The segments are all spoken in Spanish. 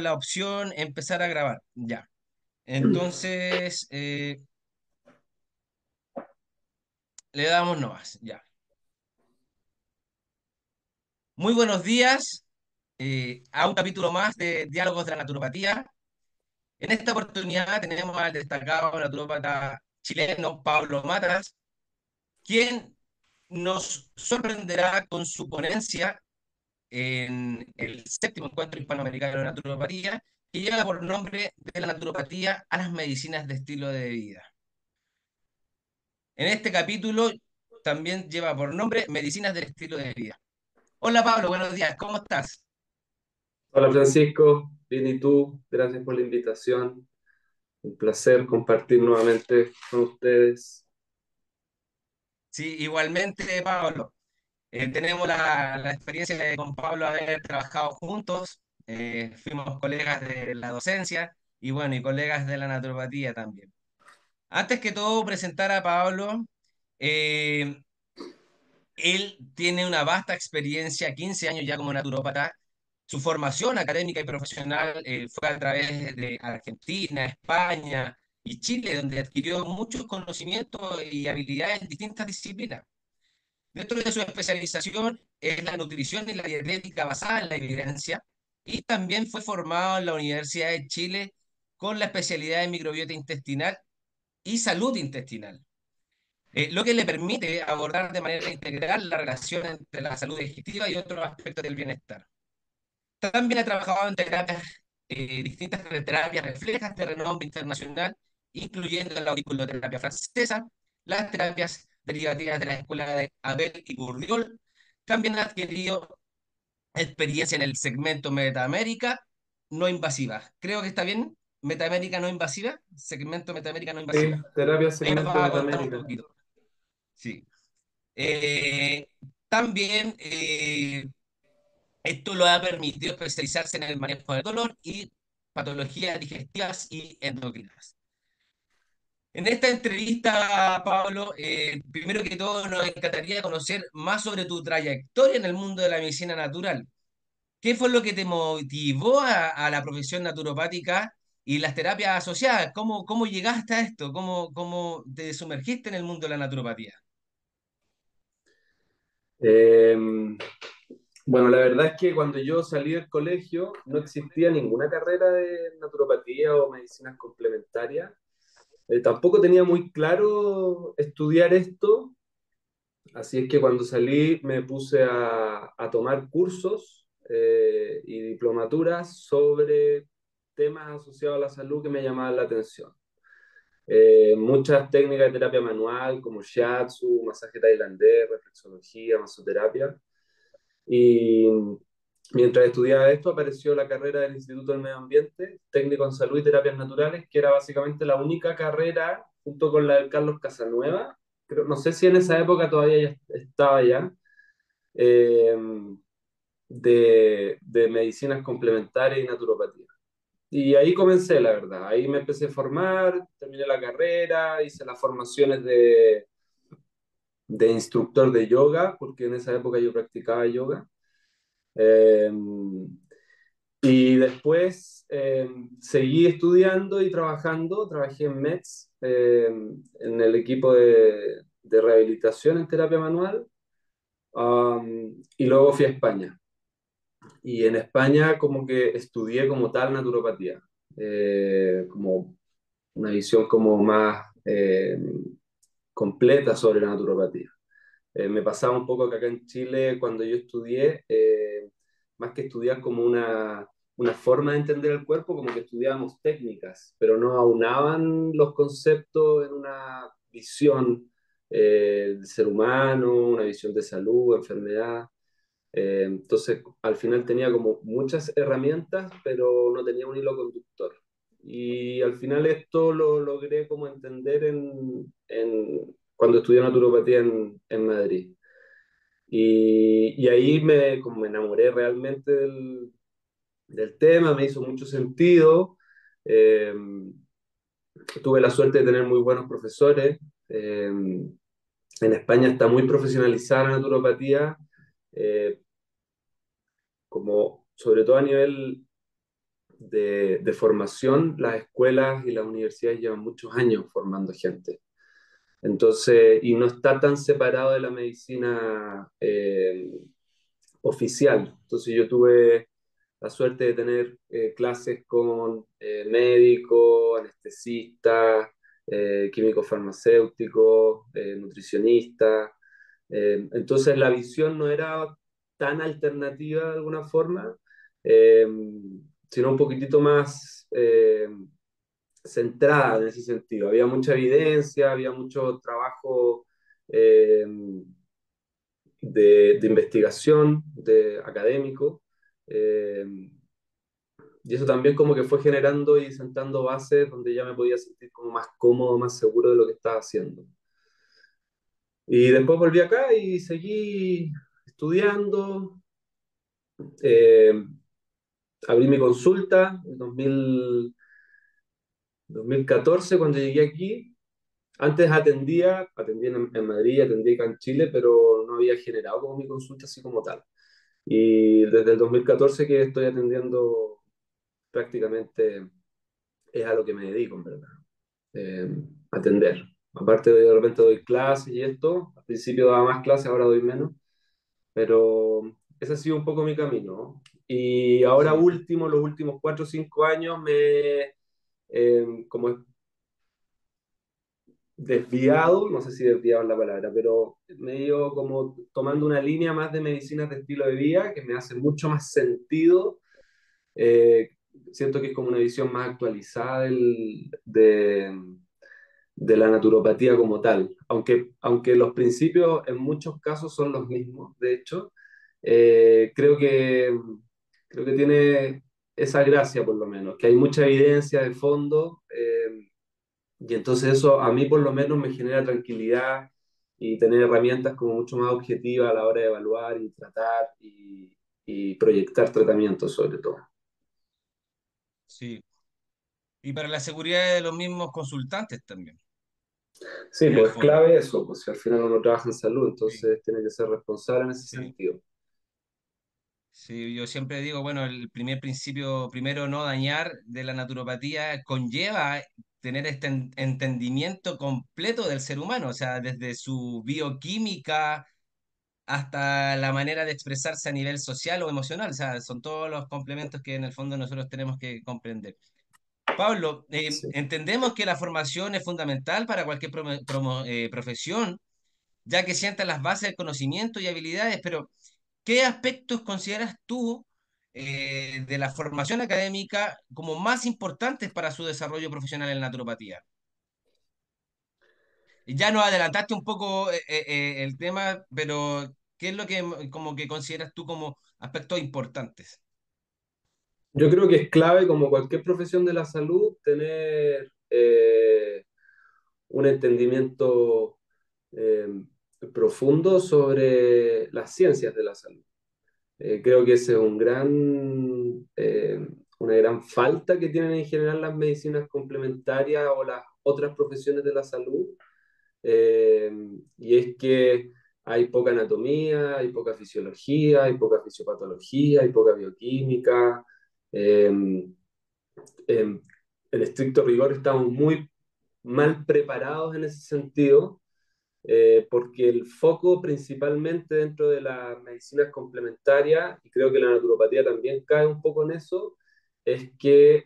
la opción empezar a grabar. Ya. Entonces, le damos nomás. Ya. Muy buenos días a un capítulo más de Diálogos de la Naturopatía. En esta oportunidad tenemos al destacado naturópata chileno Pablo Matas, quien nos sorprenderá con su ponencia en el séptimo encuentro hispanoamericano de naturopatía, que lleva por nombre de la naturopatía a las medicinas de estilo de vida. En este capítulo también lleva por nombre Medicinas del estilo de vida. Hola Pablo, buenos días, ¿cómo estás? Hola Francisco, bien y tú, gracias por la invitación. Un placer compartir nuevamente con ustedes. Sí, igualmente Pablo. Tenemos la experiencia de con Pablo haber trabajado juntos, fuimos colegas de la docencia y bueno, y colegas de la naturopatía también. Antes que todo, presentar a Pablo. eh, Él tiene una vasta experiencia, 15 años ya como naturópata. Su formación académica y profesional fue a través de Argentina, España y Chile, donde adquirió muchos conocimientos y habilidades en distintas disciplinas. Dentro de su especialización es la nutrición y la dietética basada en la evidencia, y también fue formado en la Universidad de Chile con la especialidad en microbiota intestinal y salud intestinal, lo que le permite abordar de manera integral la relación entre la salud digestiva y otros aspectos del bienestar. También ha trabajado en terapias, distintas terapias reflejas de renombre internacional, incluyendo la auriculoterapia francesa, las terapias derivativas de la escuela de Abel y Bourdieu. También ha adquirido experiencia en el segmento Metaamérica no invasiva. Creo que está bien, Metaamérica no invasiva, segmento Metaamérica no Sí, invasiva. terapia Ahí nos segmento va a contar un Metamérica. poquito. Sí. Eh, También esto lo ha permitido especializarse en el manejo del dolor y patologías digestivas y endocrinas. En esta entrevista, Pablo, primero que todo nos encantaría conocer más sobre tu trayectoria en el mundo de la medicina natural. ¿Qué fue lo que te motivó a la profesión naturopática y las terapias asociadas? ¿Cómo llegaste a esto? ¿Cómo te sumergiste en el mundo de la naturopatía? Eh, bueno, la verdad es que cuando yo salí del colegio no existía ninguna carrera de naturopatía o medicinas complementarias. Tampoco tenía muy claro estudiar esto, así es que cuando salí me puse a tomar cursos y diplomaturas sobre temas asociados a la salud que me llamaban la atención. Muchas técnicas de terapia manual como shiatsu, masaje tailandés, reflexología, masoterapia. Y mientras estudiaba esto apareció la carrera del Instituto del Medio Ambiente, técnico en salud y terapias naturales, que era básicamente la única carrera, junto con la del Carlos Casanueva. No sé si en esa época todavía ya estaba ya, eh, de medicinas complementarias y naturopatía. Y ahí comencé, la verdad. Ahí me empecé a formar, terminé la carrera, hice las formaciones de instructor de yoga, porque en esa época yo practicaba yoga. Eh, y después seguí estudiando y trabajando. Trabajé en METS, en el equipo de rehabilitación en terapia manual. Y luego fui a España. Y en España como que estudié como tal naturopatía. Como una visión como más completa sobre la naturopatía. Me pasaba un poco que acá en Chile, cuando yo estudié, más que estudiar como una forma de entender el cuerpo, como que estudiábamos técnicas, pero no aunaban los conceptos en una visión del ser humano, una visión de salud, enfermedad. Entonces, al final tenía como muchas herramientas, pero no tenía un hilo conductor. Y al final esto lo logré como entender cuando estudié naturopatía en Madrid. Y ahí como me enamoré realmente del tema, me hizo mucho sentido. Eh, Tuve la suerte de tener muy buenos profesores. En España está muy profesionalizada la naturopatía. eh, Como sobre todo a nivel de formación, las escuelas y las universidades llevan muchos años formando gente. Entonces, y no está tan separado de la medicina oficial. Entonces yo tuve la suerte de tener clases con médicos, anestesistas, químicos farmacéuticos, nutricionistas. Entonces la visión no era tan alternativa de alguna forma, eh, sino un poquitito más centrada en ese sentido. Había mucha evidencia, había mucho trabajo eh, de investigación, de académico, eh, y eso también como que fue generando y sentando bases donde ya me podía sentir como más cómodo, más seguro de lo que estaba haciendo. Y después volví acá y seguí estudiando, eh, abrí mi consulta en 2014 cuando llegué aquí. Antes atendía en Madrid, atendía acá en Chile, pero no había generado como mi consulta así como tal. Y desde el 2014 que estoy atendiendo prácticamente es a lo que me dedico, en verdad. Eh, Atender. Aparte de repente doy clases y esto, al principio daba más clases, ahora doy menos, pero ese ha sido un poco mi camino, ¿no? Y ahora Sí. último, los últimos 4 o 5 años como he desviado, no sé si desviado es la palabra, pero me he ido como tomando una línea más de medicinas de estilo de vida que me hace mucho más sentido. Eh, Siento que es como una visión más actualizada de la naturopatía como tal, aunque los principios en muchos casos son los mismos, de hecho, creo que tiene esa gracia por lo menos, que hay mucha evidencia de fondo, y entonces eso a mí por lo menos me genera tranquilidad y tener herramientas como mucho más objetivas a la hora de evaluar y tratar y proyectar tratamientos sobre todo. Sí. Y para la seguridad de los mismos consultantes también, Sí, en el pues es fondo. clave eso, pues si al final uno trabaja en salud, Sí, entonces tiene que ser responsable en ese sí. sentido. Sí, yo siempre digo, bueno, el primer principio, primero no dañar de la naturopatía conlleva tener este entendimiento completo del ser humano, o sea, desde su bioquímica hasta la manera de expresarse a nivel social o emocional, o sea, son todos los complementos que en el fondo nosotros tenemos que comprender. Pablo, Sí. entendemos que la formación es fundamental para cualquier profesión, ya que sienta las bases del conocimiento y habilidades, pero ¿qué aspectos consideras tú de la formación académica como más importantes para su desarrollo profesional en naturopatía? Ya nos adelantaste un poco el tema, pero ¿qué es lo que como que consideras tú como aspectos importantes? Yo creo que es clave, como cualquier profesión de la salud, tener un entendimiento eh, profundo sobre las ciencias de la salud. Creo que ese es una gran falta que tienen en general las medicinas complementarias o las otras profesiones de la salud, eh, y es que hay poca anatomía, hay poca fisiología, hay poca fisiopatología, hay poca bioquímica. Eh, en estricto rigor estamos muy mal preparados en ese sentido, porque el foco principalmente dentro de las medicinas complementarias, y creo que la naturopatía también cae un poco en eso, es que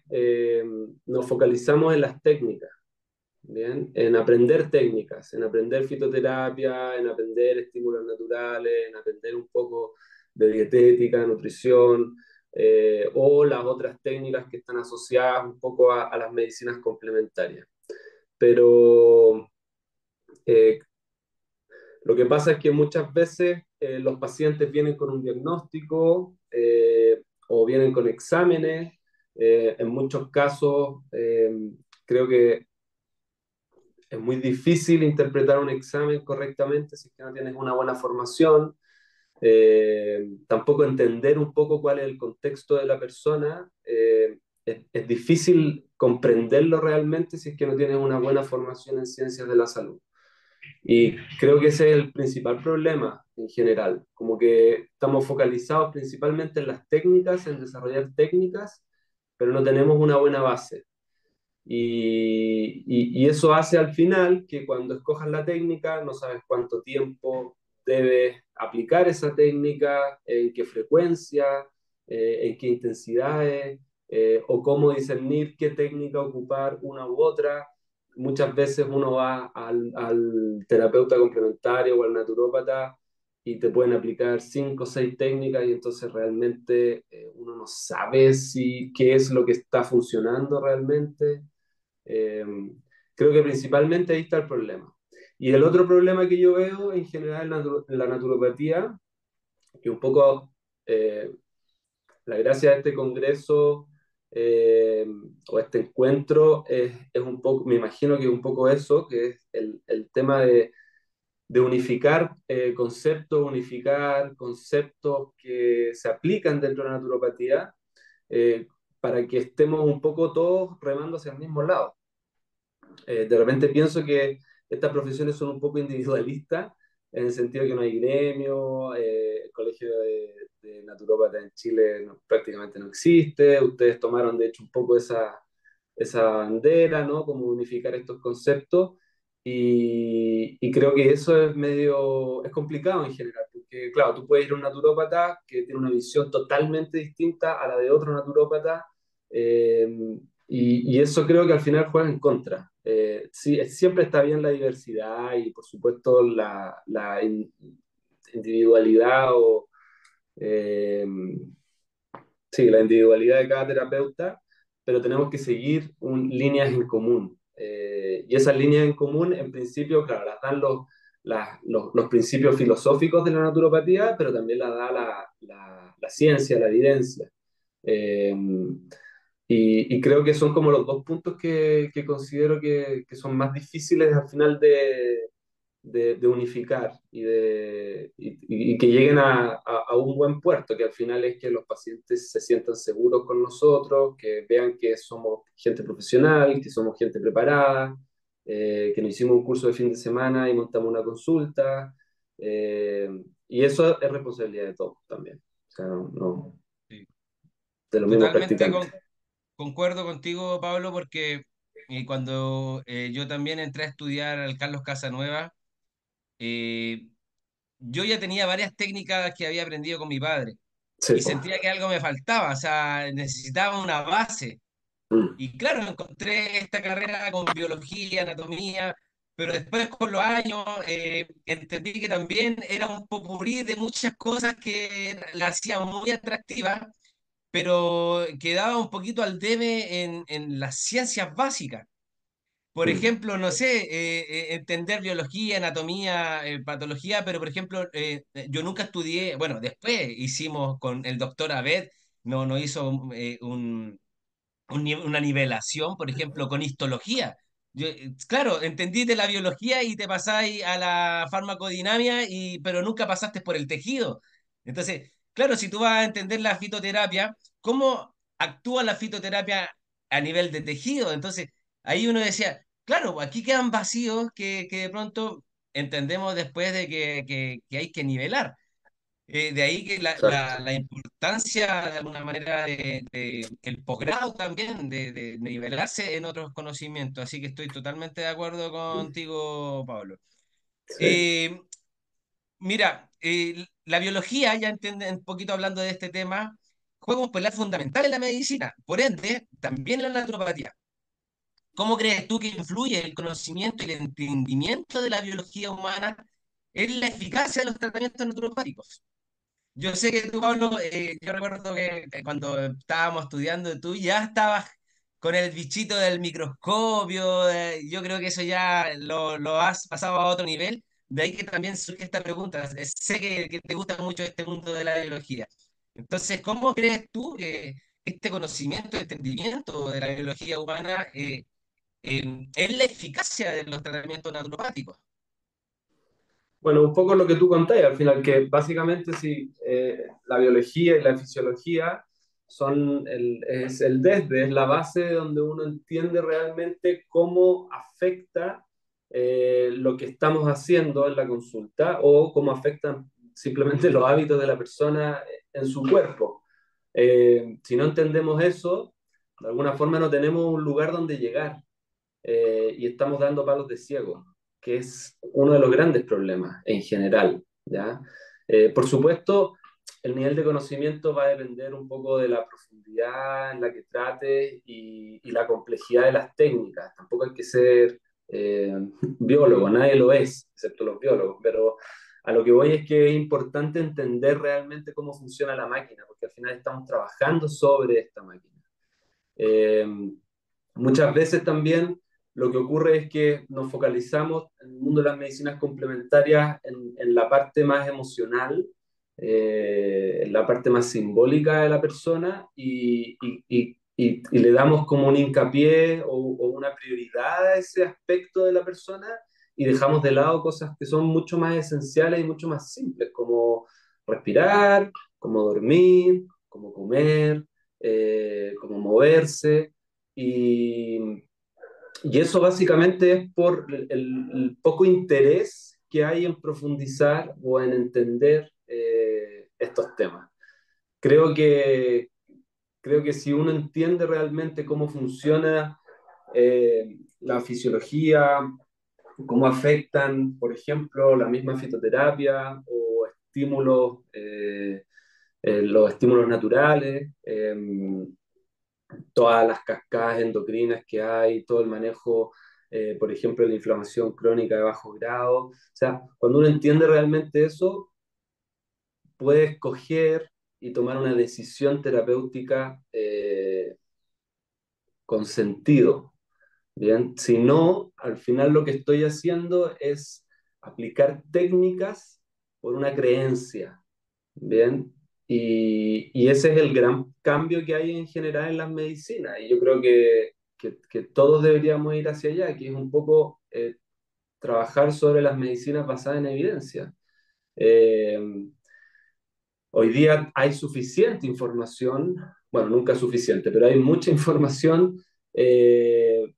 nos focalizamos en las técnicas. Bien, en aprender técnicas, en aprender fitoterapia, en aprender estímulos naturales, en aprender un poco de dietética, nutrición, o las otras técnicas que están asociadas un poco a las medicinas complementarias. Pero eh, lo que pasa es que muchas veces los pacientes vienen con un diagnóstico o vienen con exámenes. En muchos casos, creo que es muy difícil interpretar un examen correctamente si es que no tienes una buena formación. Tampoco entender un poco cuál es el contexto de la persona. Es difícil comprenderlo realmente si es que no tienes una buena formación en ciencias de la salud. Y creo que ese es el principal problema en general, como que estamos focalizados principalmente en las técnicas, en desarrollar técnicas, pero no tenemos una buena base. Y eso hace al final que cuando escojas la técnica no sabes cuánto tiempo debes aplicar esa técnica, en qué frecuencia, en qué intensidades, o cómo discernir qué técnica ocupar una u otra. Muchas veces uno va al terapeuta complementario o al naturópata y te pueden aplicar cinco o seis técnicas y entonces realmente uno no sabe si qué es lo que está funcionando realmente. eh, Creo que principalmente ahí está el problema. Y el otro problema que yo veo en general en la naturopatía, que un poco eh, la gracia de este congreso o este encuentro es un poco, me imagino que es un poco eso, que es el tema de unificar unificar conceptos que se aplican dentro de la naturopatía eh, para que estemos un poco todos remando hacia el mismo lado. De repente pienso que estas profesiones son un poco individualistas, en el sentido que no hay gremio, el colegio de naturópatas en Chile prácticamente no existe, ustedes tomaron de hecho un poco esa bandera, ¿no? Como unificar estos conceptos, y creo que eso es medio, es complicado en general, porque claro, tú puedes ir a un naturópata que tiene una visión totalmente distinta a la de otro naturópata, eh, y eso creo que al final juega en contra. Sí, siempre está bien la diversidad y por supuesto individualidad o eh, sí, la individualidad de cada terapeuta, pero tenemos que seguir líneas en común. Y esas líneas en común, en principio, claro, las dan los principios filosóficos de la naturopatía, pero también las da la ciencia, la evidencia. Eh, y creo que son como los dos puntos que considero que son más difíciles al final de unificar y que lleguen a un buen puerto, que al final es que los pacientes se sientan seguros con nosotros, que vean que somos gente profesional, que somos gente preparada, que nos hicimos un curso de fin de semana y montamos una consulta. eh, y eso es responsabilidad de todos también, o sea, Sí. de los mismos Totalmente practicantes. concuerdo contigo, Pablo, porque cuando yo también entré a estudiar al Carlos Casanueva, eh, yo ya tenía varias técnicas que había aprendido con mi padre Sí, y po. sentía que algo me faltaba, o sea, necesitaba una base. Mm, Y claro, encontré esta carrera con biología, anatomía, pero después con los años entendí que también era un popurrí de muchas cosas que la hacían muy atractiva, pero quedaba un poquito al debe en las ciencias básicas. Por mm, ejemplo, no sé, entender biología, anatomía, patología, pero por ejemplo, yo nunca estudié, bueno, después hicimos con el doctor Abed, no hizo una nivelación, por ejemplo, con histología. Claro, entendí de la biología y te pasáis a la farmacodinamia, pero nunca pasaste por el tejido. Entonces, claro, si tú vas a entender la fitoterapia, ¿cómo actúa la fitoterapia a nivel de tejido? Entonces, ahí uno decía, claro, aquí quedan vacíos que de pronto entendemos después de que hay que nivelar. De ahí que exacto. la importancia de alguna manera de el posgrado también, de nivelarse en otros conocimientos. Así que estoy totalmente de acuerdo Mm, contigo, Pablo. sí. Eh, Mira, la biología, ya entienden un poquito hablando de este tema, juega un papel fundamental en la medicina, por ende, también en la naturopatía. ¿Cómo crees tú que influye el conocimiento y el entendimiento de la biología humana en la eficacia de los tratamientos naturopáticos? Yo sé que tú, Pablo, yo recuerdo que cuando estábamos estudiando, tú ya estabas con el bichito del microscopio. Yo creo que eso ya lo has pasado a otro nivel. De ahí que también surge esta pregunta. Sé que te gusta mucho este mundo de la biología. Entonces, ¿cómo crees tú que este conocimiento, entendimiento de la biología humana es la eficacia de los tratamientos naturopáticos? Bueno, un poco lo que tú contáis, al final, que básicamente si la biología y la fisiología es el desde, es la base de donde uno entiende realmente cómo afecta lo que estamos haciendo en la consulta o cómo afectan simplemente los hábitos de la persona en su cuerpo. Si no entendemos eso, De alguna forma no tenemos un lugar donde llegar y estamos dando palos de ciego, que es uno de los grandes problemas en general, ¿ya? Por supuesto, el nivel de conocimiento va a depender un poco de la profundidad en la que trate y la complejidad de las técnicas. Tampoco hay que ser biólogo, nadie lo es, excepto los biólogos, pero a lo que voy es que es importante entender realmente cómo funciona la máquina, porque al final estamos trabajando sobre esta máquina. Eh, Muchas veces también lo que ocurre es que nos focalizamos en el mundo de las medicinas complementarias en la parte más emocional, en la parte más simbólica de la persona y le damos como un hincapié o una prioridad a ese aspecto de la persona y dejamos de lado cosas que son mucho más esenciales y mucho más simples, como respirar, como dormir, como comer, como moverse. Y, y eso básicamente es por el poco interés que hay en profundizar o en entender estos temas. Creo que, creo que si uno entiende realmente cómo funciona la fisiología, cómo afectan, por ejemplo, la misma fitoterapia o estímulos, los estímulos naturales, todas las cascadas endocrinas que hay, todo el manejo, por ejemplo, de la inflamación crónica de bajo grado. O sea, cuando uno entiende realmente eso, puede escoger y tomar una decisión terapéutica con sentido. Bien, si no, al final lo que estoy haciendo es aplicar técnicas por una creencia. Bien, y ese es el gran cambio que hay en general en las medicinas. Y yo creo que todos deberíamos ir hacia allá, que es un poco trabajar sobre las medicinas basadas en evidencia. Eh, Hoy día hay suficiente información, bueno, nunca suficiente, pero hay mucha información,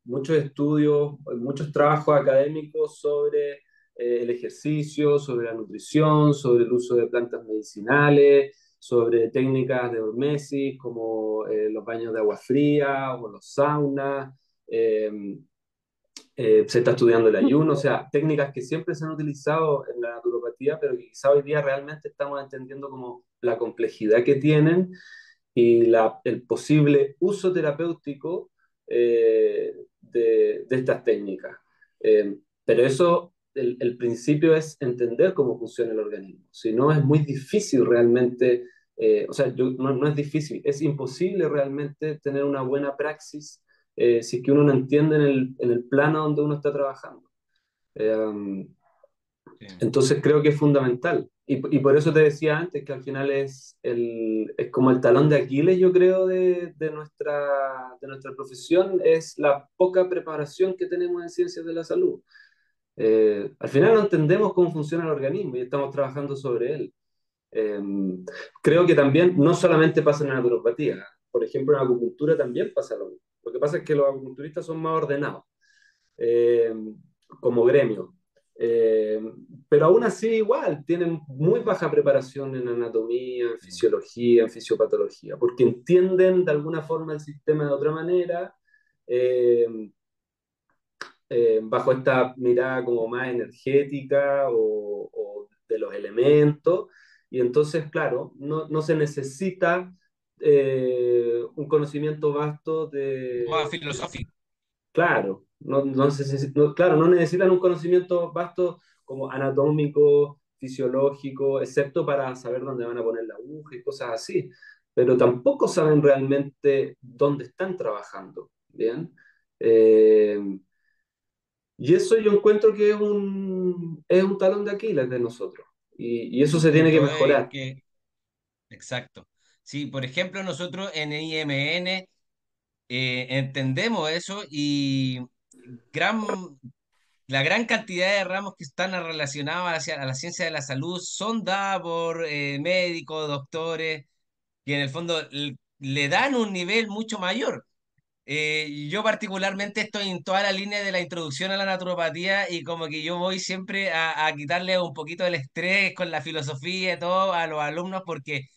muchos estudios, muchos trabajos académicos sobre el ejercicio, sobre la nutrición, sobre el uso de plantas medicinales, sobre técnicas de hormesis como los baños de agua fría o los saunas. eh, Se está estudiando el ayuno, o sea, técnicas que siempre se han utilizado en la naturopatía, pero que quizá hoy día realmente estamos entendiendo como la complejidad que tienen y el posible uso terapéutico de estas técnicas. Pero eso, el principio es entender cómo funciona el organismo. Si no, es muy difícil realmente, o sea, no es difícil, es imposible realmente tener una buena praxis si es que uno no entiende en el plano donde uno está trabajando. Eh, Sí. entonces creo que es fundamental. Y por eso te decía antes que al final es como el talón de Aquiles, yo creo, de nuestra profesión, es la poca preparación que tenemos en ciencias de la salud. Al final no entendemos cómo funciona el organismo y estamos trabajando sobre él. Eh, Creo que también no solamente pasa en la naturopatía, por ejemplo, en la acupuntura también pasa lo mismo. Lo que pasa es que los acupunturistas son más ordenados eh, como gremio. Eh, pero aún así igual tienen muy baja preparación en anatomía, en fisiología, en fisiopatología, porque entienden de alguna forma el sistema de otra manera, eh, bajo esta mirada como más energética o de los elementos, y entonces, claro, no se necesita un conocimiento vasto Más filosófico. claro, claro, no necesitan un conocimiento vasto como anatómico, fisiológico, excepto para saber dónde van a poner la aguja y cosas así, pero tampoco saben realmente dónde están trabajando, ¿bien? Eh, y eso yo encuentro que es un talón de Aquiles de nosotros, y Es eso un se tiene que punto de mejorar. que, exacto. Sí, por ejemplo, nosotros en IMN entendemos eso y gran, la gran cantidad de ramos que están relacionados hacia a la ciencia de la salud son dados por médicos, doctores, que en el fondo le dan un nivel mucho mayor. Yo particularmente estoy en toda la línea de la introducción a la naturopatía y como que yo voy siempre a quitarle un poquito el estrés con la filosofía y todo a los alumnos porque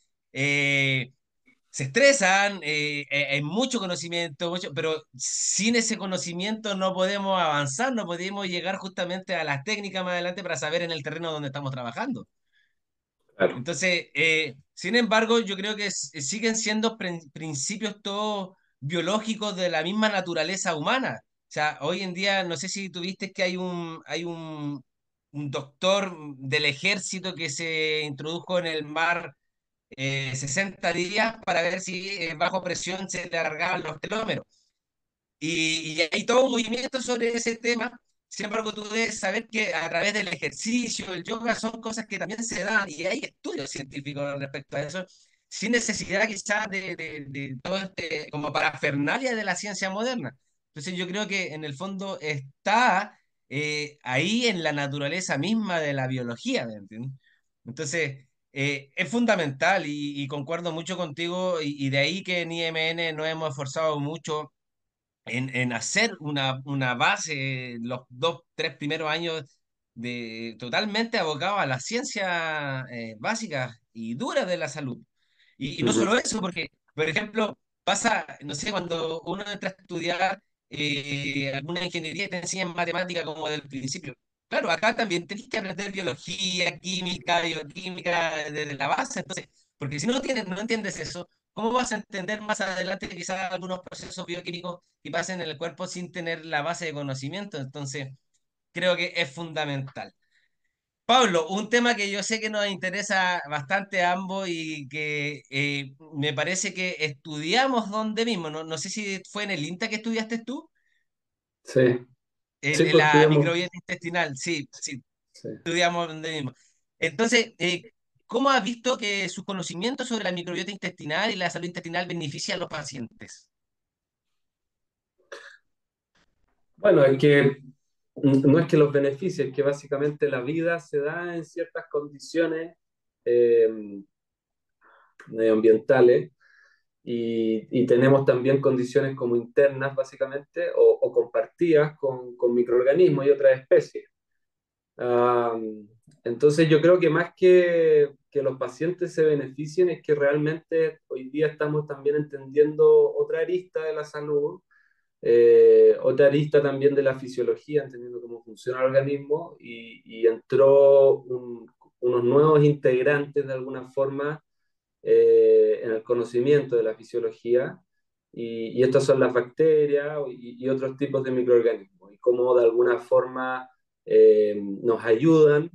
se estresan, hay mucho conocimiento, pero sin ese conocimiento no podemos avanzar, no podemos llegar justamente a las técnicas más adelante para saber en el terreno donde estamos trabajando. Claro, Entonces, sin embargo, yo creo que siguen siendo principios todos biológicos de la misma naturaleza humana. O sea, hoy en día, no sé si tuviste que un doctor del ejército que se introdujo en el mar 60 días para ver si bajo presión se le alargaban los telómeros. Y hay todo un movimiento sobre ese tema. Sin embargo, tú debes saber que a través del ejercicio, el yoga, son cosas que también se dan y hay estudios científicos respecto a eso, sin necesidad quizás de todo este, como parafernalia de la ciencia moderna. Entonces yo creo que en el fondo está ahí en la naturaleza misma de la biología, ¿me entiendes? Entonces, es fundamental y concuerdo mucho contigo y de ahí que en IMN nos hemos esforzado mucho en hacer una base, los dos, tres primeros años totalmente abocados a las ciencias básicas y duras de la salud. Y no ujú, solo eso, porque, por ejemplo, pasa, no sé, cuando uno entra a estudiar alguna ingeniería y te enseñan matemática como del principio. Claro, acá también tenés que aprender biología, química, bioquímica desde la base. Entonces, porque si no tienes, no entiendes eso, ¿cómo vas a entender más adelante quizás algunos procesos bioquímicos que pasen en el cuerpo sin tener la base de conocimiento? Entonces, creo que es fundamental. Pablo, un tema que yo sé que nos interesa bastante a ambos y que me parece que estudiamos donde mismo, no, no sé si fue en el INTA que estudiaste tú, sí, sí, en pues la estudiamos, microbiota intestinal, sí, sí, sí. estudiamos donde mismo. Entonces, ¿cómo has visto que sus conocimientos sobre la microbiota intestinal y la salud intestinal benefician a los pacientes? Bueno, es que no es que los beneficie, es que básicamente la vida se da en ciertas condiciones eh, medioambientales y tenemos también condiciones como internas, básicamente, o compartidas con microorganismos y otras especies. Ah, entonces yo creo que más que los pacientes se beneficien es que realmente hoy día estamos también entendiendo otra arista de la salud, otra arista también de la fisiología, entendiendo cómo funciona el organismo y entró unos nuevos integrantes de alguna forma en el conocimiento de la fisiología y estas son las bacterias y otros tipos de microorganismos y cómo de alguna forma nos ayudan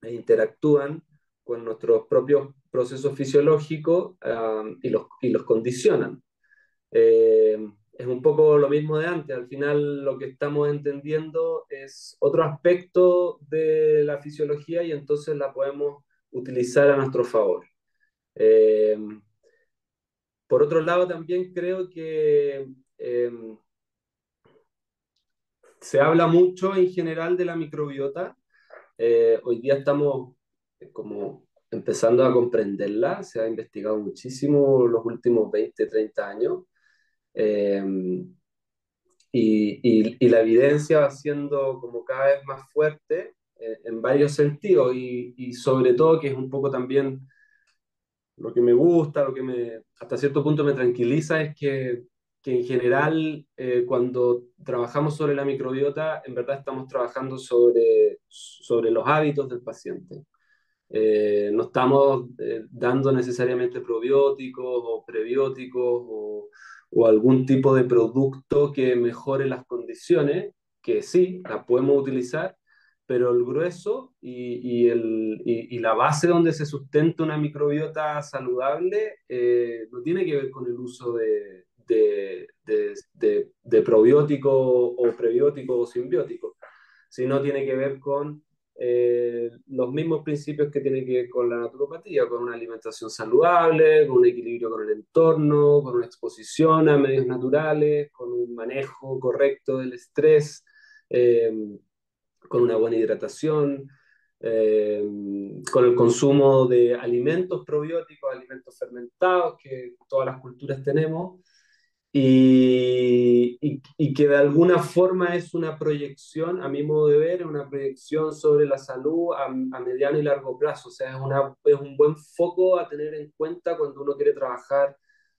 e interactúan con nuestros propios procesos fisiológicos y los condicionan. Eh, es un poco lo mismo de antes, al final lo que estamos entendiendo es otro aspecto de la fisiología y entonces la podemos utilizar a nuestro favor. Eh, por otro lado, también creo que eh, se habla mucho en general de la microbiota. Hoy día estamos como empezando a comprenderla, se ha investigado muchísimo los últimos 20 30 años eh, y la evidencia va siendo como cada vez más fuerte en varios sentidos y sobre todo que es un poco también lo que me gusta, lo que hasta cierto punto me tranquiliza es que en general cuando trabajamos sobre la microbiota, en verdad estamos trabajando sobre los hábitos del paciente. No estamos dando necesariamente probióticos o prebióticos o algún tipo de producto que mejore las condiciones, que sí, las podemos utilizar, pero el grueso y la base donde se sustenta una microbiota saludable no tiene que ver con el uso de probióticos o prebióticos o simbióticos, sino tiene que ver con los mismos principios que tienen que ver con la naturopatía, con una alimentación saludable, con un equilibrio con el entorno, con una exposición a medios naturales, con un manejo correcto del estrés, eh, con una buena hidratación, eh, con el consumo de alimentos probióticos, alimentos fermentados que todas las culturas tenemos, y que de alguna forma es una proyección, a mi modo de ver, es una proyección sobre la salud a mediano y largo plazo. O sea, es un buen foco a tener en cuenta cuando uno quiere trabajar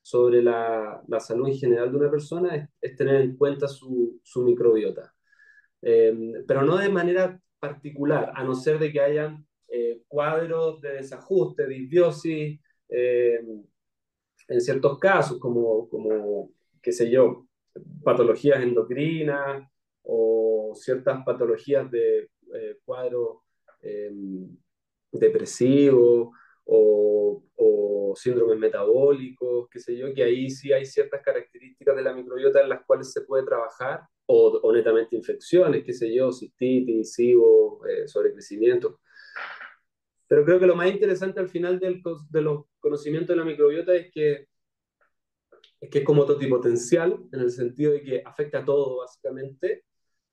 sobre la salud en general de una persona es tener en cuenta su microbiota. Pero no de manera particular, a no ser de que hayan cuadros de desajuste, disbiosis, en ciertos casos, qué sé yo, patologías endocrinas o ciertas patologías de cuadros eh, depresivos o síndromes metabólicos, qué sé yo, que ahí sí hay ciertas características de la microbiota en las cuales se puede trabajar, o netamente infecciones, qué sé yo, cistitis, SIBO, sobrecrecimiento. Pero creo que lo más interesante al final de los conocimientos de la microbiota es que es como totipotencial, en el sentido de que afecta a todo, básicamente.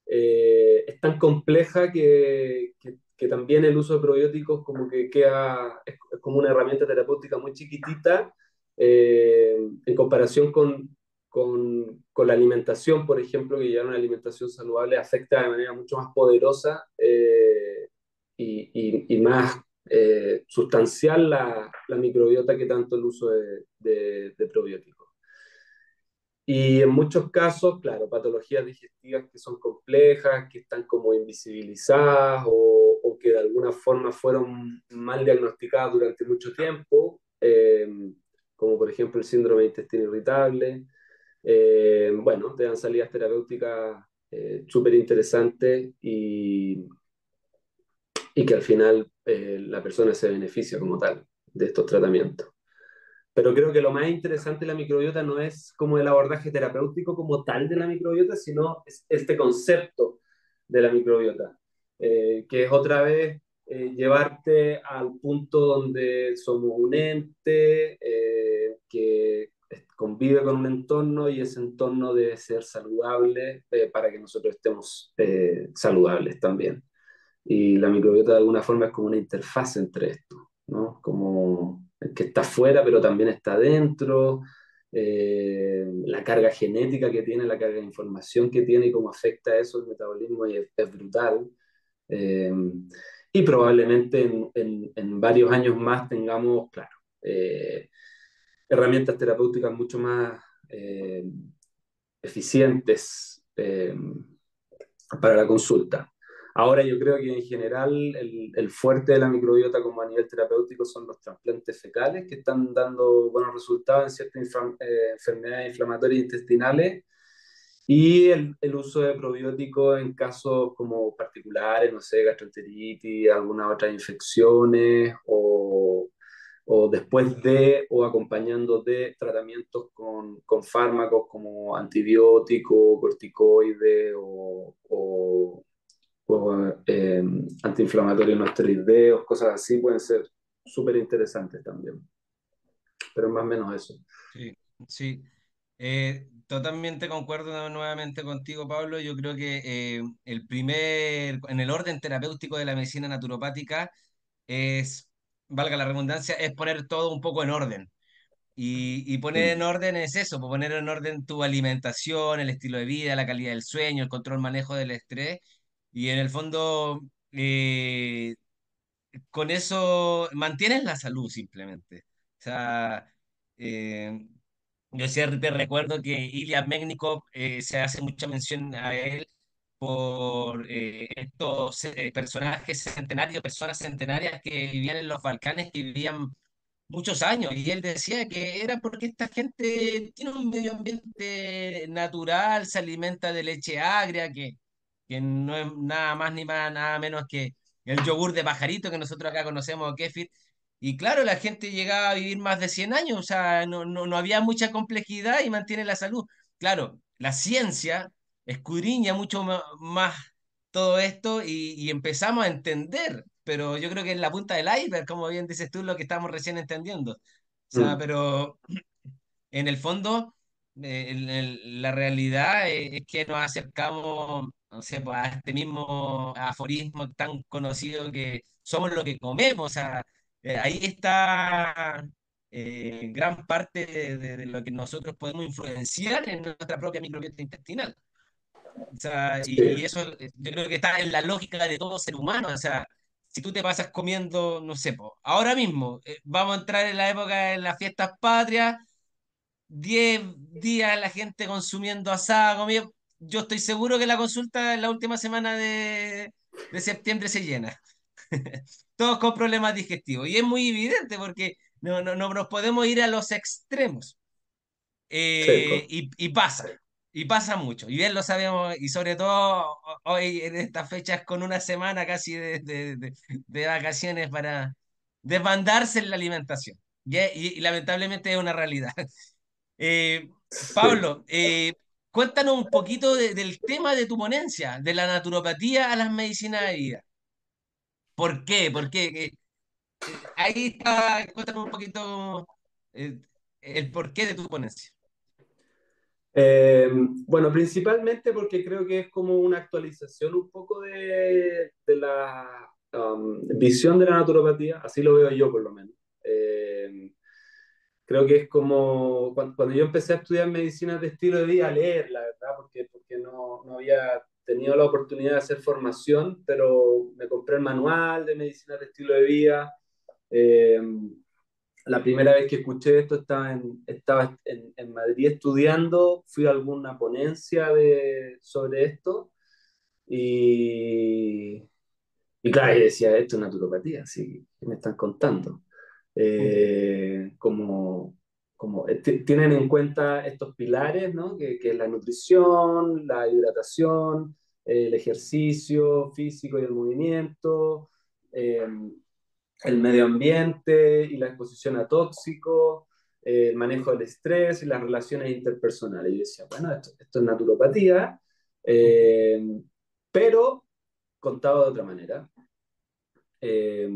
Es tan compleja que también el uso de probióticos como que es como una herramienta terapéutica muy chiquitita en comparación con la alimentación, por ejemplo, que ya una alimentación saludable afecta de manera mucho más poderosa y más sustancial la microbiota que tanto el uso de probióticos. Y en muchos casos, claro, patologías digestivas que son complejas, que están como invisibilizadas o que de alguna forma fueron mal diagnosticadas durante mucho tiempo, como por ejemplo el síndrome de intestino irritable. Bueno, te dan salidas terapéuticas súper interesantes y que al final la persona se beneficia como tal de estos tratamientos. Pero creo que lo más interesante de la microbiota no es como el abordaje terapéutico como tal de la microbiota, sino es este concepto de la microbiota, que es otra vez llevarte al punto donde somos un ente que convive con un entorno y ese entorno debe ser saludable para que nosotros estemos saludables también. Y la microbiota de alguna forma es como una interfaz entre esto, ¿no? Como el que está afuera, pero también está dentro, la carga genética que tiene, la carga de información que tiene y cómo afecta eso el metabolismo y es brutal. Eh, y probablemente en varios años más tengamos, claro, eh, herramientas terapéuticas mucho más eficientes para la consulta. Ahora yo creo que en general el fuerte de la microbiota como a nivel terapéutico son los trasplantes fecales que están dando buenos resultados en ciertas enfermedades inflamatorias intestinales y el uso de probióticos en casos como particulares, no sé, gastroenteritis, algunas otras infecciones o después de o acompañando de tratamientos con fármacos como antibióticos, corticoides o antiinflamatorios no esteroideos, cosas así pueden ser súper interesantes también. Pero más o menos eso. Sí, sí. Totalmente concuerdo nuevamente contigo, Pablo. Yo creo que en el orden terapéutico de la medicina naturopática es, valga la redundancia, es poner todo un poco en orden. Y poner en Mm, orden es eso, pues poner en orden tu alimentación, el estilo de vida, la calidad del sueño, el control, manejo del estrés. Y en el fondo, con eso mantienes la salud simplemente. O sea, eh, yo siempre recuerdo que Ilya Mechnikov se hace mucha mención a él por estos personajes centenarios, personas centenarias que vivían en los Balcanes, que vivían muchos años. Y él decía que era porque esta gente tiene un medio ambiente natural, se alimenta de leche agria, que no es nada más ni más, nada menos que el yogur de pajarito que nosotros acá conocemos, kéfir. Y claro, la gente llegaba a vivir más de 100 años, o sea, no había mucha complejidad y mantiene la salud. Claro, la ciencia escudriña mucho más todo esto y empezamos a entender, pero yo creo que es la punta del iceberg, como bien dices tú, lo que estamos recién entendiendo. O sea, mm, pero en el fondo, la realidad es que nos acercamos, no sé, pues, a este mismo aforismo tan conocido que somos lo que comemos. O sea, ahí está gran parte de lo que nosotros podemos influenciar en nuestra propia microbiota intestinal. O sea, y sí, eso yo creo que está en la lógica de todo ser humano. O sea, si tú te pasas comiendo, no sé, po, ahora mismo vamos a entrar en la época de las fiestas patrias. 10 días la gente consumiendo asada, comida. Yo estoy seguro que la consulta en la última semana de septiembre se llena. Todos con problemas digestivos. Y es muy evidente porque no nos podemos ir a los extremos. Sí, pues, Y pasa mucho. Y bien lo sabemos, y sobre todo hoy en estas fechas con una semana casi de vacaciones para desbandarse en la alimentación. Y lamentablemente es una realidad. Eh, sí. Pablo, cuéntanos un poquito del tema de tu ponencia, de la naturopatía a las medicinas de vida. ¿Por qué? ¿Por qué? Ahí está, cuéntanos un poquito eh, el porqué de tu ponencia. Eh, bueno, principalmente porque creo que es como una actualización un poco de la visión de la naturopatía, así lo veo yo por lo menos. Creo que es como cuando yo empecé a estudiar medicina de estilo de vida, a leer, la verdad, porque no había tenido la oportunidad de hacer formación, pero me compré el manual de medicina de estilo de vida. Eh, la primera vez que escuché esto estaba en Madrid estudiando, fui a alguna ponencia sobre esto y, y claro, yo decía, esto es naturopatía, así que me están contando. Tienen en cuenta estos pilares, ¿no? Que es la nutrición, la hidratación, el ejercicio físico y el movimiento, eh, el medio ambiente y la exposición a tóxicos, el manejo del estrés y las relaciones interpersonales. Y yo decía, bueno, esto es naturopatía, eh, pero contado de otra manera. Eh,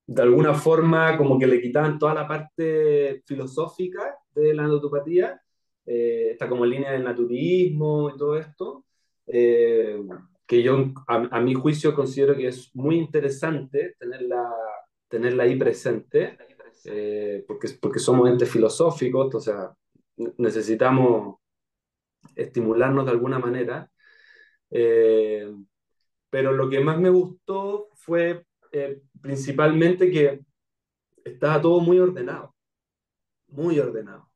de alguna forma como que le quitaban toda la parte filosófica de la naturopatía, está como en línea del naturismo y todo esto, eh, que yo a mi juicio considero que es muy interesante tenerla ahí presente, porque somos entes filosóficos, o sea, necesitamos estimularnos de alguna manera. eh, pero lo que más me gustó fue principalmente que estaba todo muy ordenado, muy ordenado.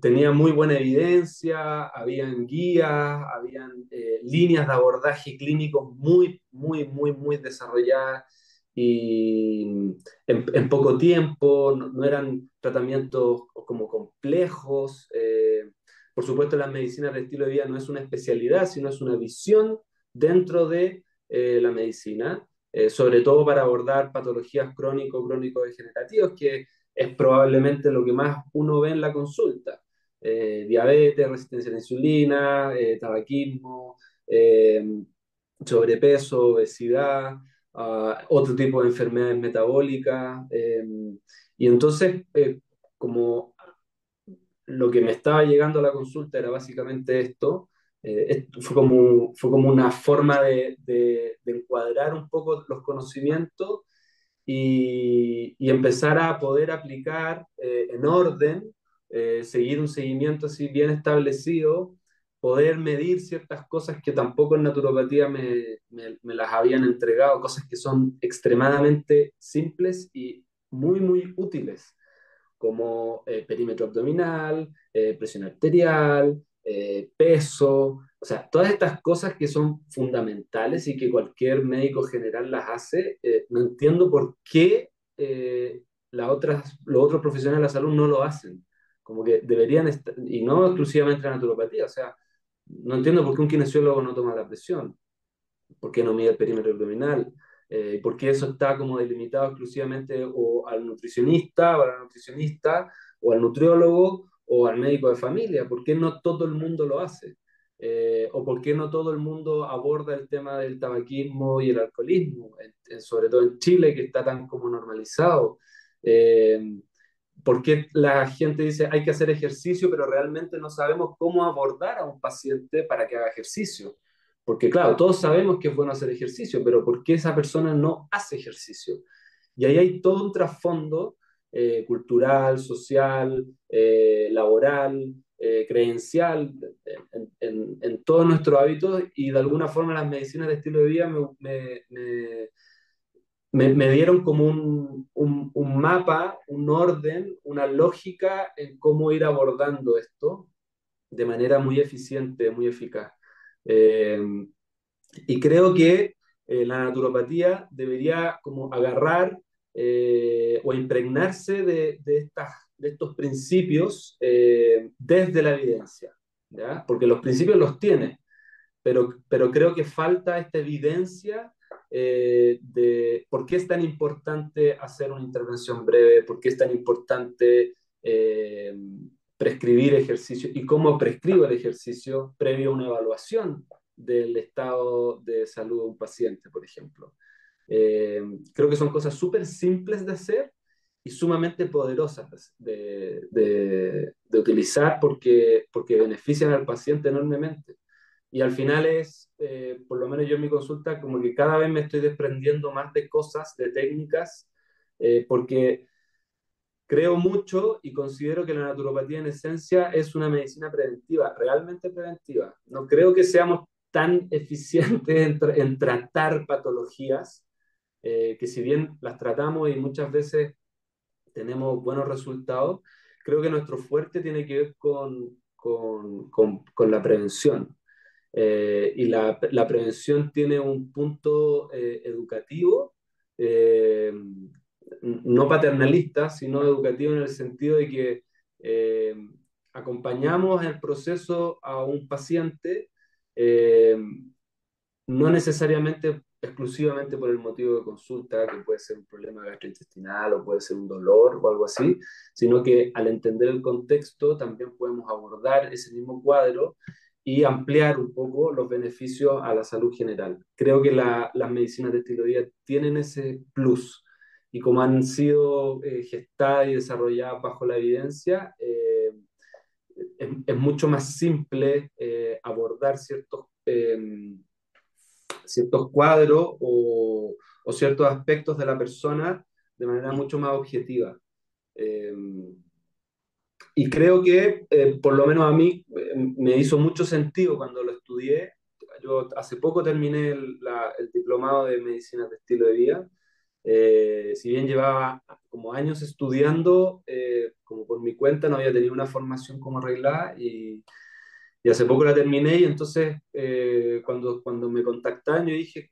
Tenía muy buena evidencia, habían guías, habían líneas de abordaje clínico muy desarrolladas y en poco tiempo, no eran tratamientos como complejos. Por supuesto, las medicinas de estilo de vida no es una especialidad, sino es una visión dentro de la medicina, sobre todo para abordar patologías crónico-degenerativas, que es probablemente lo que más uno ve en la consulta. Diabetes, resistencia a la insulina, tabaquismo, eh, sobrepeso, obesidad, otro tipo de enfermedades metabólicas. Y entonces, como lo que me estaba llegando a la consulta era básicamente esto, fue como una forma de encuadrar un poco los conocimientos y empezar a poder aplicar en orden, seguir un seguimiento así bien establecido, poder medir ciertas cosas que tampoco en naturopatía me las habían entregado, cosas que son extremadamente simples y muy útiles, como perímetro abdominal, presión arterial, peso, o sea, todas estas cosas que son fundamentales y que cualquier médico general las hace, no entiendo por qué los otros profesionales de la salud no lo hacen. Como que deberían estar, y no exclusivamente la naturopatía, o sea, no entiendo por qué un kinesiólogo no toma la presión, por qué no mide el perímetro abdominal, por qué eso está como delimitado exclusivamente o al nutricionista o a la nutricionista o al nutriólogo o al médico de familia, por qué no todo el mundo lo hace. O por qué no todo el mundo aborda el tema del tabaquismo y el alcoholismo, sobre todo en Chile, que está tan como normalizado. Eh, ¿Por qué la gente dice hay que hacer ejercicio, pero realmente no sabemos cómo abordar a un paciente para que haga ejercicio? Porque claro, todos sabemos que es bueno hacer ejercicio, pero ¿por qué esa persona no hace ejercicio? Y ahí hay todo un trasfondo cultural, social, laboral, creencial, en todos nuestros hábitos y de alguna forma las medicinas de estilo de vida me dieron como un mapa, un orden, una lógica en cómo ir abordando esto de manera muy eficiente, muy eficaz. Eh, y creo que la naturopatía debería como agarrar o impregnarse de estos principios desde la evidencia, ¿ya? Porque los principios los tiene, pero creo que falta esta evidencia de por qué es tan importante hacer una intervención breve, por qué es tan importante eh, prescribir ejercicio y cómo prescribo el ejercicio previo a una evaluación del estado de salud de un paciente, por ejemplo. Eh, Creo que son cosas súper simples de hacer y sumamente poderosas de utilizar porque benefician al paciente enormemente. Y al final es, por lo menos yo en mi consulta, como que cada vez me estoy desprendiendo más de cosas, de técnicas, porque creo mucho y considero que la naturopatía en esencia es una medicina preventiva, realmente preventiva. No creo que seamos tan eficientes en tratar patologías, que si bien las tratamos y muchas veces tenemos buenos resultados, creo que nuestro fuerte tiene que ver con la prevención. Y la prevención tiene un punto educativo, eh, no paternalista, sino educativo en el sentido de que eh, acompañamos el proceso a un paciente, eh, no necesariamente exclusivamente por el motivo de consulta, que puede ser un problema gastrointestinal o puede ser un dolor o algo así, sino que al entender el contexto también podemos abordar ese mismo cuadro y ampliar un poco los beneficios a la salud general. Creo que las medicinas de estilo de vida tienen ese plus y como han sido gestadas y desarrolladas bajo la evidencia, es mucho más simple abordar ciertos cuadros o ciertos aspectos de la persona de manera mucho más objetiva. Eh, y creo que, por lo menos a mí, me hizo mucho sentido cuando lo estudié. Yo hace poco terminé el diplomado de medicina de estilo de vida. Si bien llevaba como años estudiando, como por mi cuenta, no había tenido una formación como arreglada y hace poco la terminé y entonces cuando me contactaron yo dije,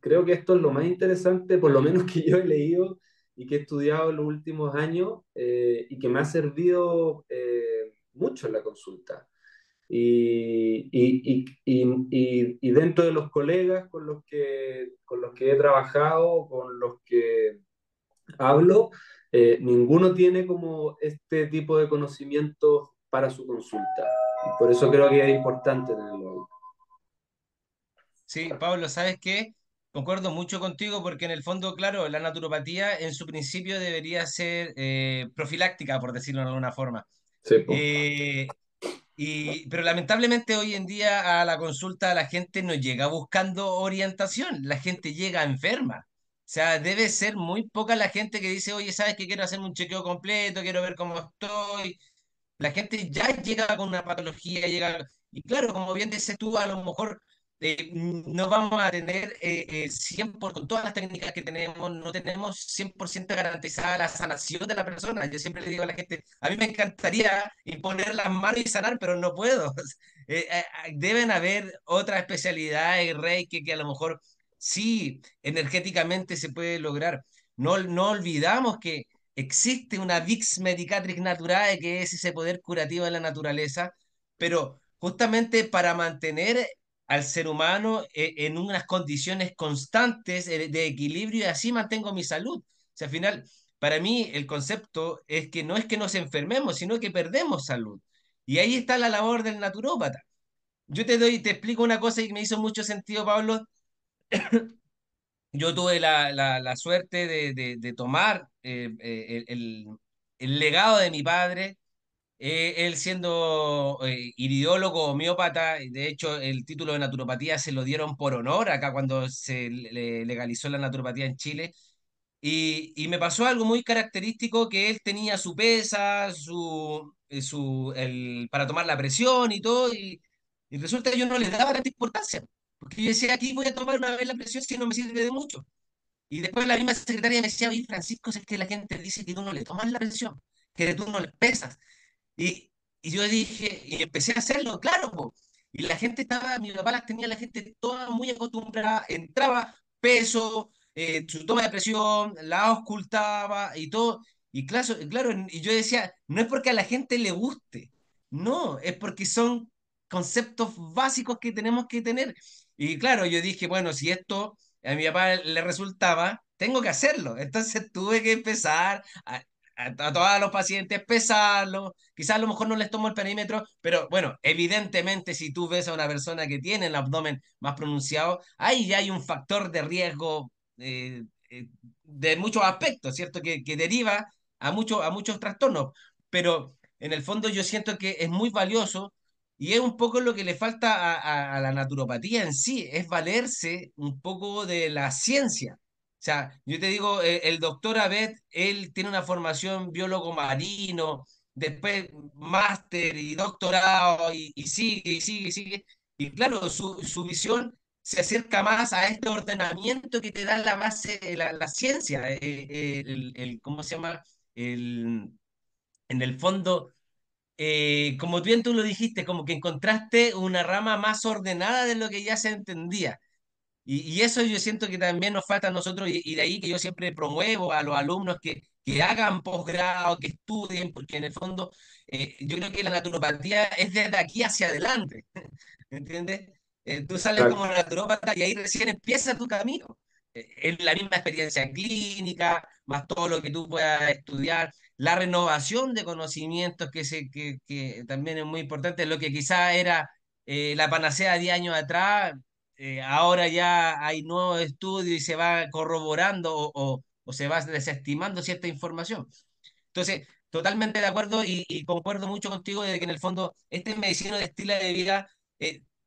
creo que esto es lo más interesante, por lo menos que yo he leído y que he estudiado en los últimos años y que me ha servido mucho en la consulta. Y dentro de los colegas con los que he trabajado, con los que hablo, ninguno tiene como este tipo de conocimientos para su consulta. Y por eso creo que es importante tenerlo Sí, Pablo, ¿sabes qué? Concuerdo mucho contigo porque en el fondo, claro, la naturopatía en su principio debería ser profiláctica, por decirlo de alguna forma. ahí. Sí, po. Eh, pero lamentablemente hoy en día a la consulta la gente no llega buscando orientación, la gente llega enferma. O sea, debe ser muy poca la gente que dice, oye, ¿sabes que quiero hacerme un chequeo completo, quiero ver cómo estoy? La gente ya llega con una patología, llega, y claro, como bien dices tú, a lo mejor no vamos a tener 100 con todas las técnicas que tenemos, no tenemos 100% garantizada la sanación de la persona. Yo siempre le digo a la gente, a mí me encantaría imponer las manos y sanar, pero no puedo. Deben haber otras especialidades, Reiki, que a lo mejor sí, energéticamente se puede lograr. No, no olvidamos que existe una Vix Medicatrix Naturae, que es ese poder curativo de la naturaleza, pero justamente para mantener al ser humano en unas condiciones constantes de equilibrio y así mantengo mi salud. O sea, al final, para mí el concepto es que nos enfermemos, sino que perdemos salud. Y ahí está la labor del naturópata. Te explico una cosa que me hizo mucho sentido, Pablo. Yo tuve la suerte de tomar el legado de mi padre, él siendo iridiólogo, homeópata, y de hecho el título de naturopatía se lo dieron por honor acá cuando se legalizó la naturopatía en Chile. Y me pasó algo muy característico que él tenía su pesa, para tomar la presión y todo, y resulta que yo no le daba tanta importancia, porque yo decía, aquí voy a tomar una vez la presión si no me sirve de mucho. Y después la misma secretaria me decía, oye, Francisco, es que la gente dice que tú no le tomas la pensión, que tú no le pesas. Y, y yo dije, y empecé a hacerlo, claro, po. Y la gente estaba, mi papá las tenía la gente toda muy acostumbrada, entraba peso, su toma de presión, la ocultaba y todo. Y claro, claro, y yo decía, no es porque a la gente le guste, no, es porque son conceptos básicos que tenemos que tener. Y claro, yo dije, bueno, si esto a mi papá le resultaba, tengo que hacerlo. Entonces tuve que empezar a todos los pacientes pesarlos. Quizás a lo mejor no les tomo el perímetro, pero bueno, evidentemente si tú ves a una persona que tiene el abdomen más pronunciado, ahí ya hay un factor de riesgo de muchos aspectos, ¿cierto? Que deriva a muchos trastornos. Pero en el fondo yo siento que es muy valioso y es un poco lo que le falta a la naturopatía en sí, es valerse un poco de la ciencia. O sea, yo te digo, el doctor Abed, él tiene una formación biólogo marino, después máster y doctorado, y sigue, y sigue, y sigue. Y claro, su visión se acerca más a este ordenamiento que te da la base, la ciencia, ¿cómo se llama? El, en el fondo, como bien tú lo dijiste, como que encontraste una rama más ordenada de lo que ya se entendía. Y eso yo siento que también nos falta a nosotros, y de ahí que yo siempre promuevo a los alumnos que hagan posgrado, que estudien, porque en el fondo yo creo que la naturopatía es desde aquí hacia adelante, ¿entiendes? Tú sales como Exacto. naturópata y ahí recién empieza tu camino. Es la misma experiencia clínica, más todo lo que tú puedas estudiar, la renovación de conocimientos que también es muy importante, lo que quizá era la panacea 10 años atrás, ahora ya hay nuevos estudios y se va corroborando o se va desestimando cierta información. Entonces, totalmente de acuerdo y concuerdo mucho contigo de que en el fondo este medicino de estilo de vida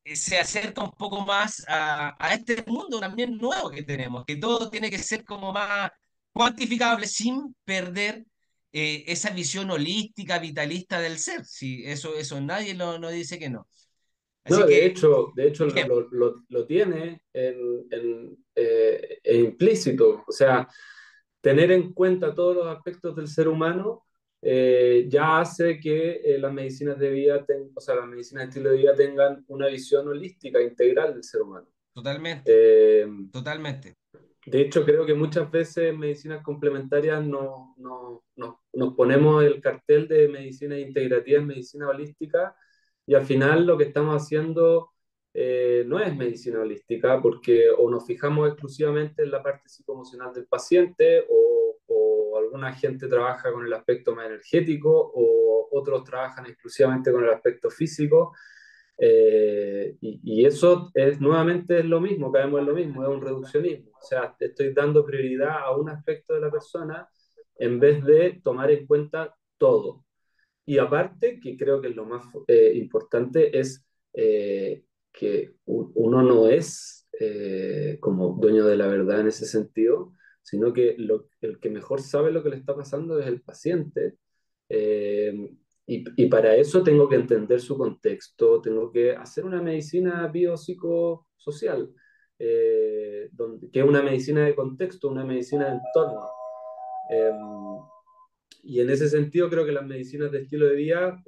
se acerca un poco más a este mundo también nuevo que tenemos, que todo tiene que ser como más cuantificable sin perder esa visión holística, vitalista del ser. Sí, eso nadie lo dice que no. Así No, que, de hecho bien, lo tiene implícito. O sea, tener en cuenta todos los aspectos del ser humano ya hace que las medicinas de vida, o sea, las medicinas de estilo de vida tengan una visión holística, integral del ser humano. totalmente, Eh, totalmente, de hecho, creo que muchas veces en medicinas complementarias nos ponemos el cartel de medicina integrativa, medicina holística, y al final lo que estamos haciendo no es medicina holística, porque o nos fijamos exclusivamente en la parte psicoemocional del paciente, o alguna gente trabaja con el aspecto más energético, o otros trabajan exclusivamente con el aspecto físico. Y eso es nuevamente es lo mismo, caemos en lo mismo, es un reduccionismo. O sea, te estoy dando prioridad a un aspecto de la persona en vez de tomar en cuenta todo. Y aparte, que creo que es lo más importante, es que uno no es como dueño de la verdad en ese sentido, sino que el que mejor sabe lo que le está pasando es el paciente. Y para eso tengo que entender su contexto, tengo que hacer una medicina biopsicosocial, que es una medicina de contexto, una medicina de entorno. Y en ese sentido creo que las medicinas de estilo de vida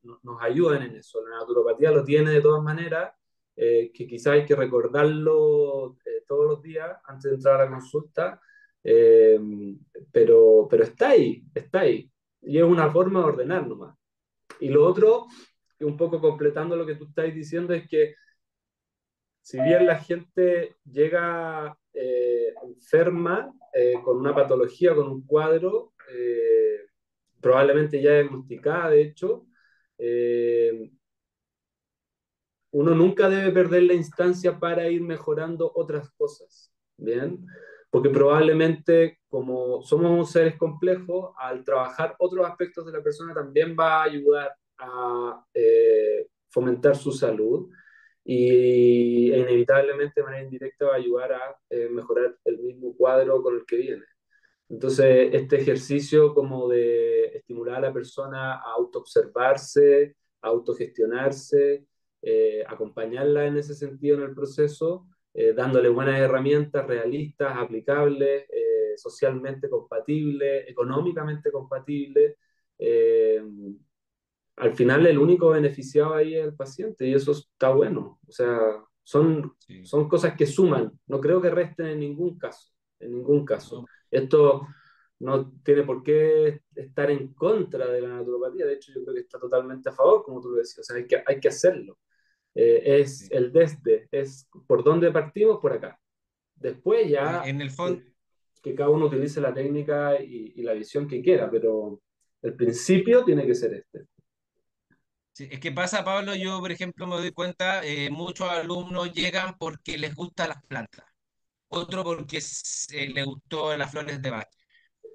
nos ayudan en eso. La naturopatía lo tiene de todas maneras, que quizás hay que recordarlo todos los días antes de entrar a la consulta, eh, pero está ahí, está ahí. Y es una forma de ordenar nomás. Y lo otro, que un poco completando lo que tú estás diciendo, es que si bien la gente llega enferma con una patología, con un cuadro, probablemente ya diagnosticada, de hecho, eh, uno nunca debe perder la instancia para ir mejorando otras cosas, ¿bien? Porque probablemente como somos seres complejos, al trabajar otros aspectos de la persona también va a ayudar a fomentar su salud y inevitablemente de manera indirecta va a ayudar a mejorar el mismo cuadro con el que viene. Entonces, este ejercicio como de estimular a la persona a autoobservarse, a autogestionarse, acompañarla en ese sentido en el proceso, dándole buenas herramientas realistas, aplicables, socialmente compatibles, económicamente compatibles. Eh, Al final el único beneficiado ahí es el paciente y eso está bueno. O sea, Sí. son cosas que suman, no creo que resten en ningún caso, en ningún caso. No, Esto no tiene por qué estar en contra de la naturopatía, de hecho yo creo que está totalmente a favor, como tú lo decías, o sea, hay que hacerlo. Es sí. el desde, es por dónde partimos, por acá. Después ya En el fondo, que cada uno utilice la técnica y la visión que quiera, pero el principio tiene que ser este. sí, es que pasa, Pablo, yo, por ejemplo, me doy cuenta, muchos alumnos llegan porque les gustan las plantas, otro porque les gustó las flores de Bach.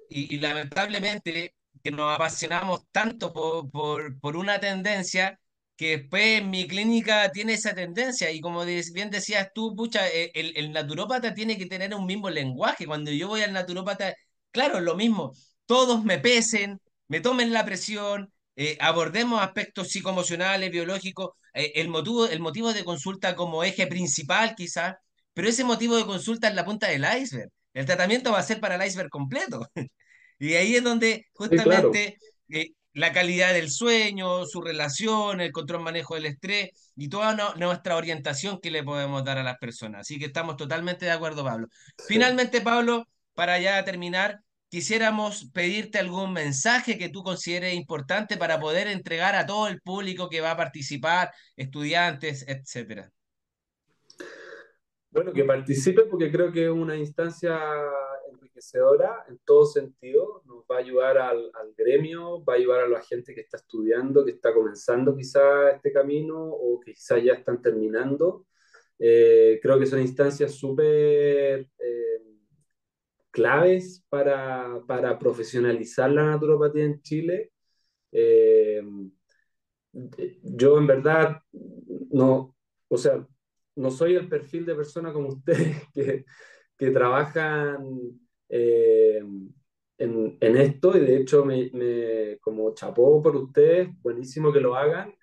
Y lamentablemente que nos apasionamos tanto por una tendencia que después en mi clínica tiene esa tendencia y como bien decías tú, pucha, el naturópata tiene que tener un mismo lenguaje. Cuando yo voy al naturópata, claro, lo mismo, todos me pesen, me tomen la presión, abordemos aspectos psicoemocionales, biológicos, el motivo de consulta como eje principal quizás, pero ese motivo de consulta es la punta del iceberg. El tratamiento va a ser para el iceberg completo. Y ahí es donde Sí, claro. justamente la calidad del sueño, su relación, el control manejo del estrés y toda nuestra orientación que le podemos dar a las personas. Así que estamos totalmente de acuerdo, Pablo. Sí. Finalmente, Pablo, para ya terminar, quisiéramos pedirte algún mensaje que tú consideres importante para poder entregar a todo el público que va a participar, estudiantes, etcétera. Bueno, que participe porque creo que es una instancia enriquecedora en todo sentido. Nos va a ayudar al gremio, va a ayudar a la gente que está estudiando, que está comenzando quizá este camino o que quizá ya están terminando. Creo que son instancias súper claves para profesionalizar la naturopatía en Chile. Eh, yo en verdad no, o sea, no soy el perfil de persona como ustedes que trabajan eh, en esto y de hecho como chapó por ustedes, buenísimo que lo hagan,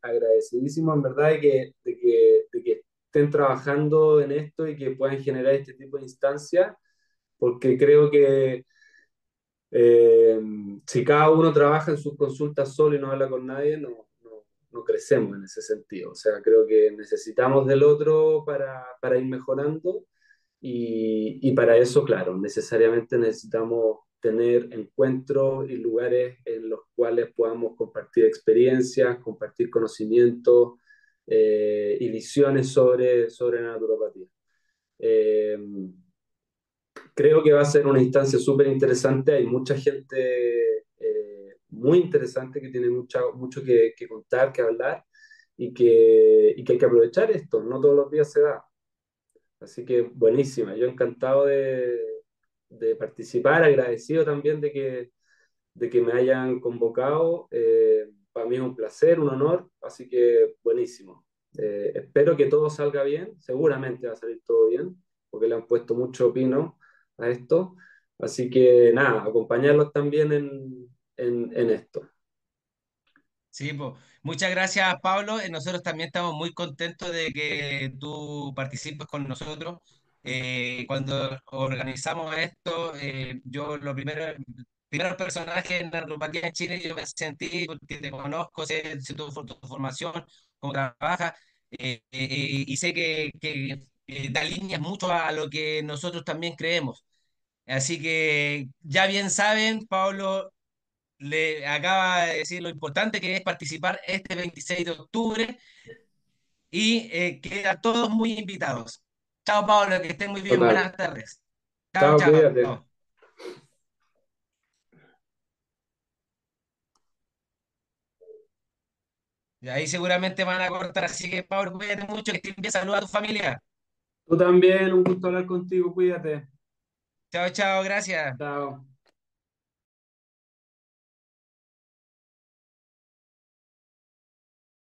agradecidísimo en verdad de que estén trabajando en esto y que puedan generar este tipo de instancias, porque creo que eh, si cada uno trabaja en sus consultas solo y no habla con nadie, no crecemos en ese sentido. O sea, creo que necesitamos del otro para ir mejorando y para eso, claro, necesariamente necesitamos tener encuentros y lugares en los cuales podamos compartir experiencias, compartir conocimientos y visiones sobre la naturopatía. Eh, Creo que va a ser una instancia súper interesante. Hay mucha gente muy interesante que tiene mucho que contar, que hablar y que hay que aprovechar esto. No todos los días se da. Así que buenísima. Yo encantado de participar, agradecido también de que me hayan convocado. Para mí es un placer, un honor. Así que buenísimo. Espero que todo salga bien. Seguramente va a salir todo bien, porque le han puesto mucho pino a esto. Así que nada, acompañarlos también en esto. Sí, pues. Muchas gracias, Pablo. Nosotros también estamos muy contentos de que tú participes con nosotros. Cuando organizamos esto, yo lo primero, primeros personajes en la narropatía en Chile, yo me sentí, porque te conozco, sé tu formación, cómo trabajas, y sé que da líneas mucho a lo que nosotros también creemos. Así que ya bien saben, Pablo le acaba de decir lo importante que es participar este 26 de octubre y quedan todos muy invitados. Chao, Pablo, que estén muy bien. Total. Buenas tardes. Chao, Chao, cuídate. chao. Y ahí seguramente van a cortar, así que, Pablo, cuídate mucho, que estés bien. Saluda a tu familia. Tú también, un gusto hablar contigo, cuídate. Chao, chao, gracias. Chao.